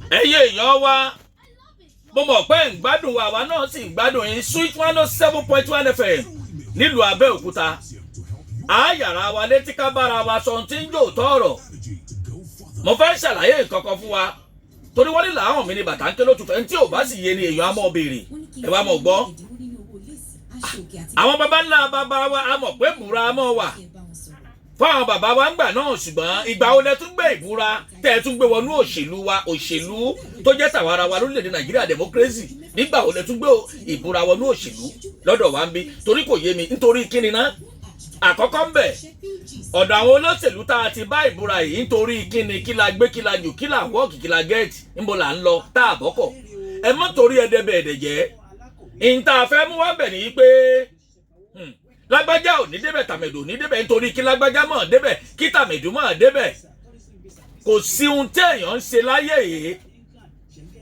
ẹ̀yẹ èèyàn wa mo mọ̀ pé ń gbádùn wa àwa náà sì ń gbádùn yín Sweet 107.1 FM nílùú Abẹ́òkúta àyàrá wa létí ká bára wa sọ tí ń jò tọ̀rọ̀ mo fẹ́ ṣàlàyé nǹkan kan fún wa torí wọ́n ní làwọn mi ní bàtà ń ké lótùfẹ́ tí ò bá sì yé ni èèyàn á mọ̀ béèrè ẹ wá mọ̀ gbọ́ àwọn baba ńlá baba wa a mọ̀ pé búra mọ̀ wà fún àwọn bàbá wa ń gbà náà ṣùgbọ́n ìgbà wo lẹ tún gbé ìbúra tẹ́ ẹ tún gbé wọnú òṣèlú wa òṣèlú tó jẹ́ tàwara wa lórílẹ̀‐èdè Nàìjíríà democracy nígbà wo lẹ tún gbé ìbúra wọnú òṣèlú lọ́dọ̀ wa ń bí torí kò yé mi nítorí kíni ná àkọ́kọ́ ń bẹ̀ ọ̀dọ̀ àwọn olóṣèlú tá a ti bá ìbúra yìí nítorí kíni kí la gbé kí la jù kí la wọ́ọ̀kì kí la gẹ́ẹ̀tì níbo là ń lọ tá a bọ́kọ̀ ẹ mọ́ torí ẹ̀dẹ̀bẹ̀ ẹ̀dẹ̀ jẹ́ ìta fẹ́ mú wá bẹ̀ ní pé lágbájá ò ní débẹ̀ tàmẹ̀dò ní débẹ̀ nítorí kí lágbájá mọ̀ débẹ̀ kí tàmẹ̀dò mọ̀ débẹ̀ kò sí ohun téèyàn ń ṣe láyé yìí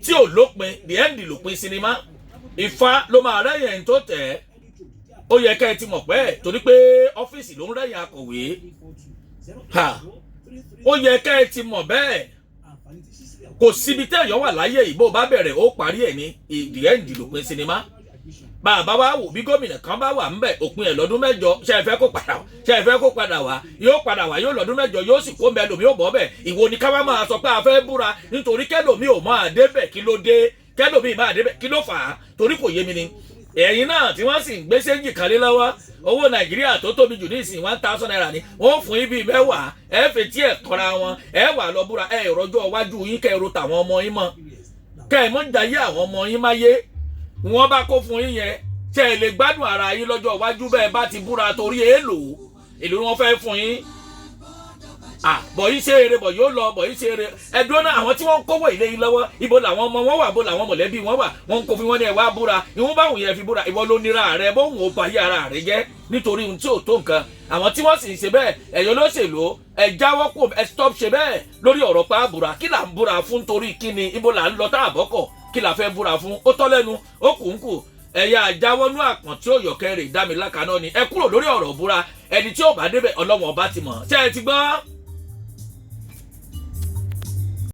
tí ò lópin the end lópin sinimá Ifá ló máa rẹ́yìn tó tẹ̀ ó yẹ ká ẹ ti mọ̀ pé torí pé ọ́fíìsì ló ń rẹ́yìn akọ̀wé ó yẹ ká ẹ ti mọ̀ bẹ́ẹ̀ kò síbi téèyàn wà láyé yìí bó bá bẹ̀rẹ̀ ó parí ẹ̀ ní the end lópin sinimá bàbá wa wò bí gómìnà kan bá wà ńbẹ̀ òpin ẹ̀ lọ́dún mẹ́jọ ṣe é fẹ́ kó padà wá yóò padà wá yóò lọ́dún mẹ́jọ yóò sì kó mẹ́lòmí ò bọ́ bẹ̀ ìwọ ni ká wá máa sọ pé a fẹ́ búra nítorí kẹ́lòmí ò máa débẹ̀ kí ló dé kẹ́lòmí máa débẹ̀ kí ló fà á torí kò yé mi ni ẹ̀yin náà tí wọ́n sì ń gbé séńjì kan lé lọ́wọ́ owó Nàìjíríà tó tóbi jù ní ìsìn 1,000 naira ni wọ́n fún yín bíi mẹ́wàá ẹ fetí ẹ̀ kọ́ra wọn ẹ wà lọ búra ẹ rọjọ́ iwájú yín kẹ́ ẹ ro tàwọn ọmọ yín mọ́ kẹ́ ẹ mọ́ jayé àwọn ọmọ yín máyé wọ́n bá kó fún yín yẹn tẹ ẹ lè gbádùn ara yín lọ́jọ́ iwájú bẹ́ẹ̀ bá ti búra torí èèlò wọn fẹ́ fún yín bọ̀ yìí ṣe eré bọ̀ yóò lọ bọ̀ yìí ṣe eré ẹ̀dùn náà àwọn tí wọ́n ń kówó ilé yìí lọ́wọ́ ibo làwọn ọmọ wọn wà bó làwọn mọ̀lẹ́bí wọn wà wọ́n ń kó fún wọn ní ẹ̀wá búra ìwọ́n báwọn yẹn fi búra ìwọ ló nira rẹ bóun ò báyé ara rẹ jẹ́ nítorí ohun tí ò tó nǹkan àwọn tí wọ́n sì ń ṣe bẹ́ẹ̀ ẹ̀yọ́ lóṣèlú ẹ jáwọ́ kó ẹ stop ṣe bẹ́ẹ̀ lórí ọ̀rọ̀ pa búra kí là ń búra fún torí kíni ibo là ń lọ tá àbọ́kọ̀ kí là fẹ́ búra fún ó tọ́ lẹ́nu ó kùnkùn ẹ̀yà àjáwọ́nú àpọ̀n tí ó yọ̀kẹ́ rè dá mi lákàná ni ẹ kúrò lórí ọ̀rọ̀ búra ẹni tí ó bá débẹ̀ ọlọ́wọ̀n ọba ti mọ̀ ṣé ẹ ti gbọ́.